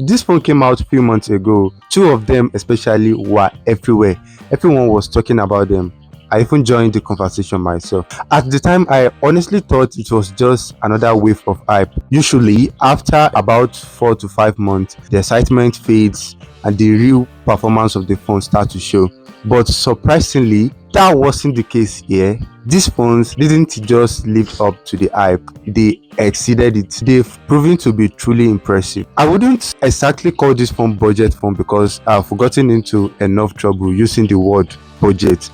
This phone came out a few months ago. Two of them especially were everywhere. Everyone was talking about them. I even joined the conversation myself. At the time, I honestly thought it was just another wave of hype. Usually, after about 4 to 5 months, the excitement fades and the real performance of the phone starts to show. But surprisingly, that wasn't the case here. These phones didn't just live up to the hype, they exceeded it. They've proven to be truly impressive. I wouldn't exactly call this phone budget phone because I've gotten into enough trouble using the word budget.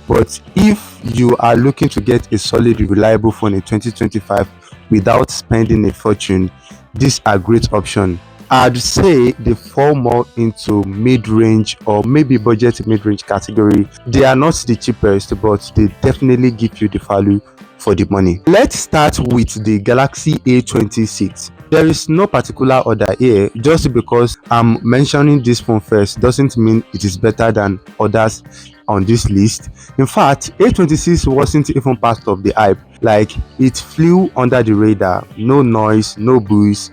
But if you are looking to get a solid, reliable phone in 2025 without spending a fortune, these are great options. I'd say they fall more into mid-range or maybe budget mid-range category. They are not the cheapest, but they definitely give you the value for the money. Let's start with the Galaxy A26. There is no particular order here. Just because I'm mentioning this phone first doesn't mean it is better than others on this list. In fact, A26 wasn't even part of the hype. Like, it flew under the radar. No noise, no booze,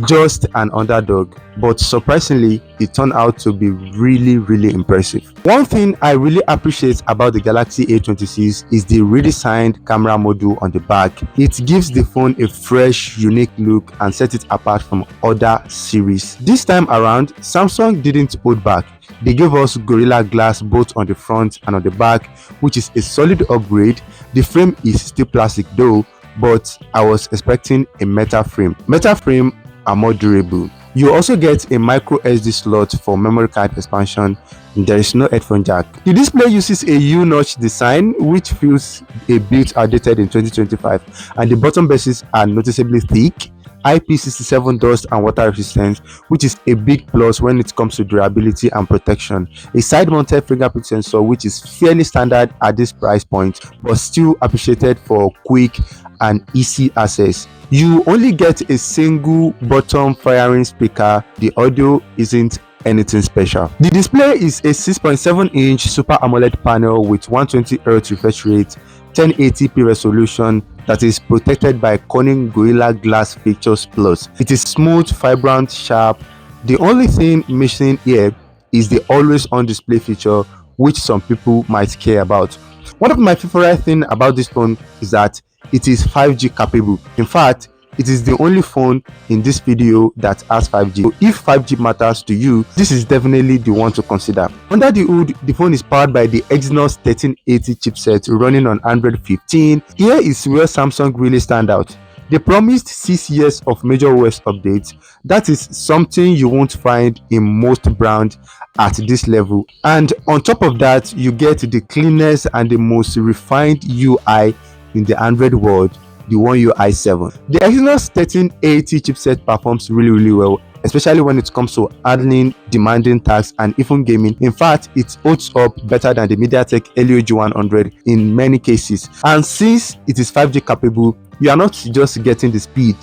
just an underdog. But surprisingly, it turned out to be really impressive. One thing I really appreciate about the Galaxy A26 is the redesigned camera module on the back. It gives the phone a fresh, unique look and sets it apart from other series. This time around, Samsung didn't hold back. They gave us Gorilla Glass both on the front and on the back, which is a solid upgrade. The frame is still plastic though, but I was expecting a metal frame. Metal frame are more durable. You also get a micro SD slot for memory card expansion. There is no headphone jack. The display uses a U-notch design which feels a bit outdated in 2025, and the button bases are noticeably thick. IP67 dust and water resistance, which is a big plus when it comes to durability and protection. A side-mounted fingerprint sensor, which is fairly standard at this price point, but still appreciated for quick and easy access. You only get a single bottom firing speaker. The audio isn't anything special. The display is a 6.7-inch Super AMOLED panel with 120Hz refresh rate, 1080p resolution that is protected by Corning Gorilla Glass Features Plus. It is smooth, vibrant, sharp. The only thing missing here is the always on display feature, which some people might care about. One of my favorite things about this phone is that it is 5G capable. In fact, it is the only phone in this video that has 5G. So if 5G matters to you, this is definitely the one to consider. Under the hood, the phone is powered by the Exynos 1380 chipset running on Android 15. Here is where Samsung really stand out. They promised 6 years of major OS updates. That is something you won't find in most brands at this level. And on top of that, you get the cleanest and the most refined UI in the Android world, the One UI 7. The Exynos 1380 chipset performs really well, especially when it comes to handling demanding tasks and even gaming. In fact, it holds up better than the MediaTek Helio G100 in many cases. And since it is 5G capable, you are not just getting the speed,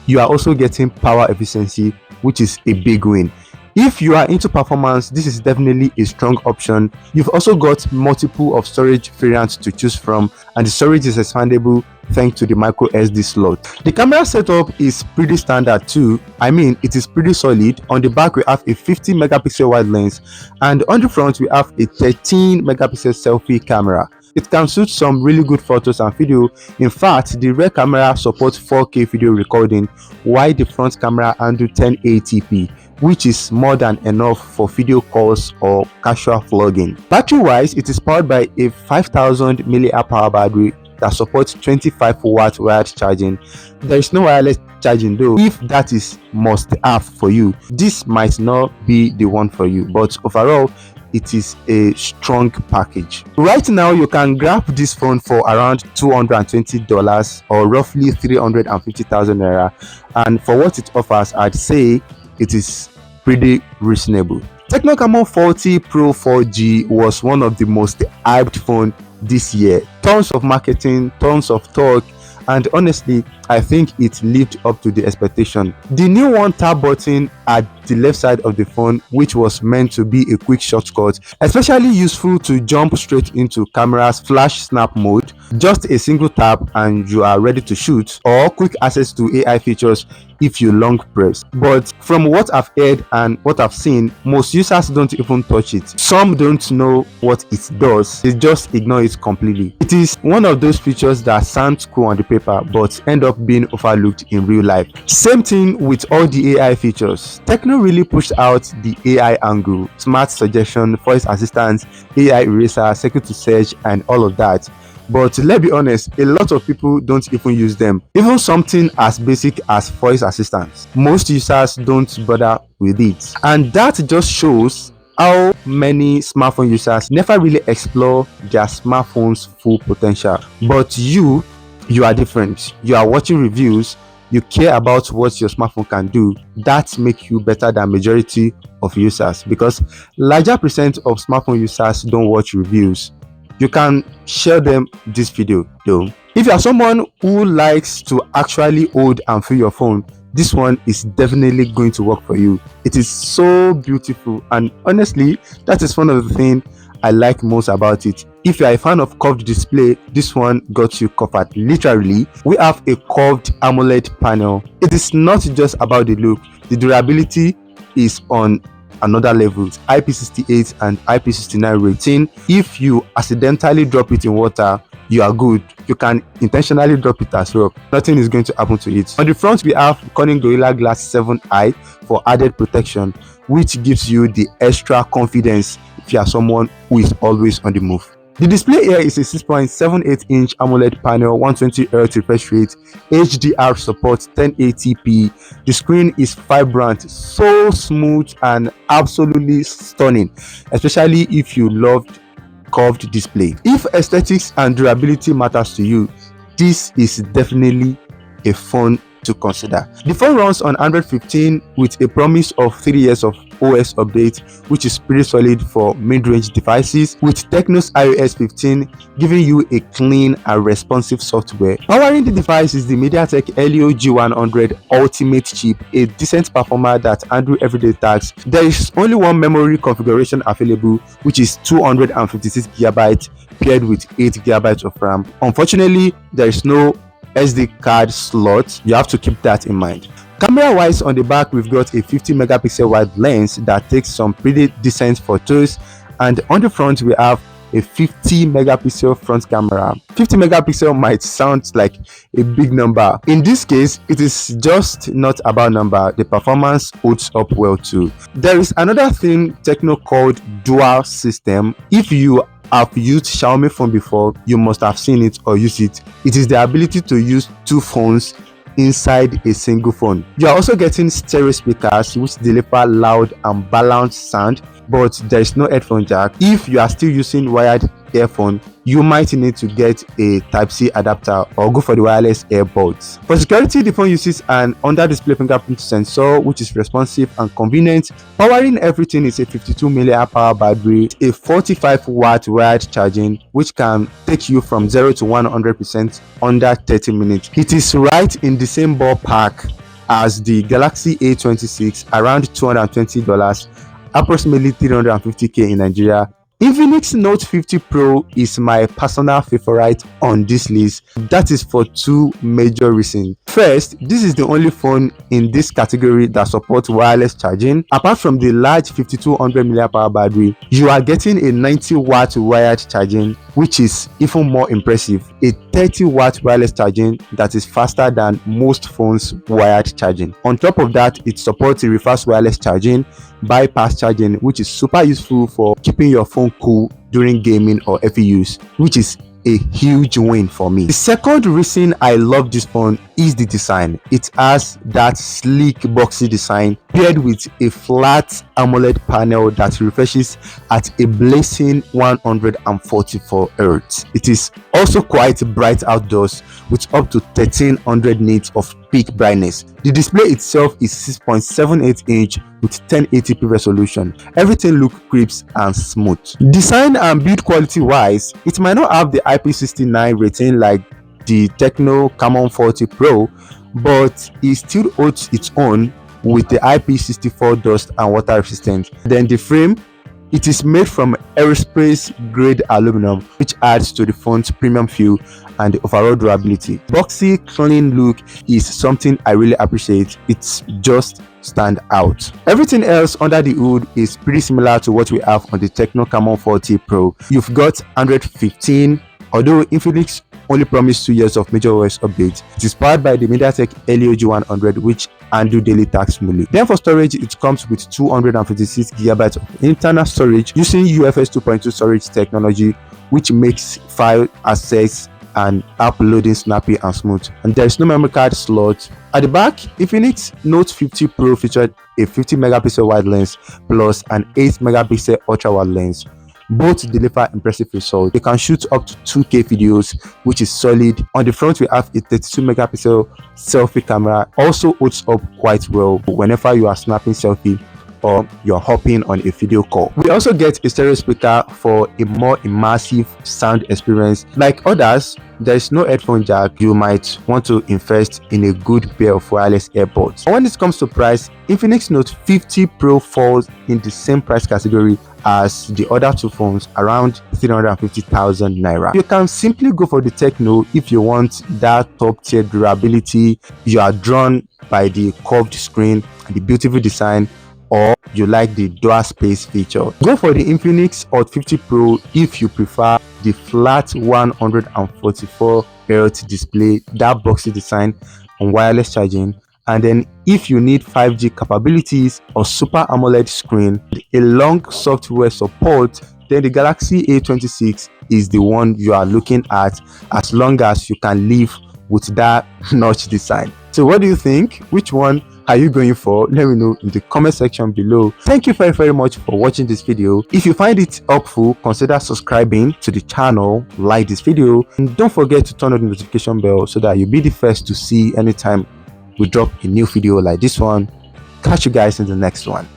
you are also getting power efficiency, which is a big win. If you are into performance, this is definitely a strong option. You've also got multiple of storage variants to choose from, and the storage is expandable thanks to the micro SD slot. The camera setup is pretty standard too. I mean, it is pretty solid. On the back we have a 50 megapixel wide lens, and on the front we have a 13 megapixel selfie camera. It can shoot some really good photos and video. In fact, the rear camera supports 4K video recording, while the front camera handles 1080p, which is more than enough for video calls or casual vlogging. Battery wise, it is powered by a 5000 mAh battery that supports 25 watt wired charging. There is no wireless charging though. If that is must have for you, this might not be the one for you, but overall it is a strong package. Right now you can grab this phone for around $220 or roughly 350,000 naira, and for what it offers, I'd say it is pretty reasonable. Tecno Camon 40 Pro 4G was one of the most hyped phones this year. Tons of marketing, tons of talk, and honestly I think it lived up to the expectation. The new one tab button are the left side of the phone, which was meant to be a quick shortcut, especially useful to jump straight into camera's flash snap mode. Just a single tap and you are ready to shoot, or quick access to AI features if you long press. But from what I've heard and what I've seen, most users don't even touch it. Some don't know what it does, they just ignore it completely. It is one of those features that sound cool on the paper but end up being overlooked in real life. Same thing with all the AI features. Tecno really pushed out the AI angle, smart suggestion, voice assistance, AI eraser, circuit to search, and all of that. But let's be honest, a lot of people don't even use them. Even something as basic as voice assistance, most users don't bother with it. And that just shows how many smartphone users never really explore their smartphone's full potential. But you are different. You are watching reviews, you care about what your smartphone can do. That makes you better than majority of users, because larger percent of smartphone users don't watch reviews. You can share them this video though. If you are someone who likes to actually hold and feel your phone, this one is definitely going to work for you. It is so beautiful, and honestly, that is one of the things I like most about it. If you are a fan of curved display, this one got you covered. Literally, we have a curved AMOLED panel. It is not just about the look, the durability is on another level. IP68 and IP69 rating. If you accidentally drop it in water, you are good. You can intentionally drop it as well. Nothing is going to happen to it. On the front, we have Corning Gorilla Glass 7i for added protection, which gives you the extra confidence if you are someone who is always on the move. The display here is a 6.78-inch AMOLED panel, 120Hz refresh rate, HDR support, 1080p. The screen is vibrant, so smooth and absolutely stunning, especially if you loved curved display. If aesthetics and durability matters to you, this is definitely a phone to consider. The phone runs on Android 15 with a promise of 3 years of OS update, which is pretty solid for mid-range devices, with Tecno's iOS 15 giving you a clean and responsive software. Powering the device is the MediaTek Helio G100 Ultimate chip, a decent performer that handles everyday tasks. There is only one memory configuration available, which is 256GB paired with 8GB of RAM. Unfortunately, there is no SD card slot. You have to keep that in mind. Camera wise, on the back we've got a 50 megapixel wide lens that takes some pretty decent photos, and on the front we have a 50 megapixel front camera. 50 megapixel might sound like a big number. In this case, it is just not about number. The performance holds up well too. There is another thing Tecno called dual system. If you have used Xiaomi phone before, you must have seen it or used it. It is the ability to use two phones inside a single phone. You are also getting stereo speakers which deliver loud and balanced sound, but there is no headphone jack. If you are still using wired earphone, you might need to get a Type-C adapter or go for the wireless earbuds. For security, the phone uses an under-display fingerprint sensor which is responsive and convenient. Powering everything is a 52 mAh power battery, a 45 watt wired charging which can take you from 0 to 100% under 30 minutes. It is right in the same ballpark as the Galaxy A26, around $220, approximately 350k in Nigeria. Infinix Note 50 Pro is my personal favorite on this list. That is for two major reasons. First, this is the only phone in this category that supports wireless charging. Apart from the large 5200 mAh battery, you are getting a 90 watt wired charging, which is even more impressive. A 30 watt wireless charging that is faster than most phones wired charging. On top of that, it supports a reverse wireless charging, bypass charging, which is super useful for keeping your phone cool during gaming or heavy use, which is a huge win for me. The second reason I love this phone is the design. It has that sleek boxy design paired with a flat AMOLED panel that refreshes at a blazing 144 Hz. It is also quite bright outdoors with up to 1300 nits of peak brightness. The display itself is 6.78 inch with 1080p resolution. Everything looks crisp and smooth. Design and build quality wise, it might not have the IP69 rating like the Tecno Camon 40 Pro, but it still holds its own with the IP64 dust and water resistant. Then the frame, it is made from aerospace grade aluminum, which adds to the phone's premium feel and the overall durability. Boxy, clean look is something I really appreciate. It's just stand out. Everything else under the hood is pretty similar to what we have on the Tecno Camon 40 Pro. You've got Android 15, although Infinix only promised 2 years of major OS updates. It is powered by the MediaTek Helio G100, which handle daily tasks smoothly. Then for storage, it comes with 256 GB of internal storage using UFS 2.2 storage technology, which makes file access and app loading snappy and smooth. And there is no memory card slot. At the back, Infinix Note 50 Pro featured a 50 megapixel wide lens plus an 8 megapixel ultra wide lens. Both deliver impressive results. They can shoot up to 2K videos, which is solid. On the front, we have a 32 megapixel selfie camera, also holds up quite well whenever you are snapping selfie or you're hopping on a video call. We also get a stereo speaker for a more immersive sound experience. Like others, there is no headphone jack. You might want to invest in a good pair of wireless earbuds. When it comes to price, Infinix Note 50 Pro falls in the same price category as the other two phones, around 350,000 naira. You can simply go for the Tecno if you want that top tier durability, you are drawn by the curved screen and the beautiful design, or you like the dual space feature. Go for the Infinix Hot 50 Pro if you prefer the flat 144 Hz display, that boxy design and wireless charging. And then if you need 5G capabilities or Super AMOLED screen, a long software support, then the Galaxy A26 is the one you are looking at, as long as you can live with that notch design. So what do you think? Which one are you going for? Let me know in the comment section below. Thank you very much for watching this video. If you find it helpful, consider subscribing to the channel, like this video, and don't forget to turn on the notification bell so that you'll be the first to see anytime we drop a new video like this one. Catch you guys in the next one.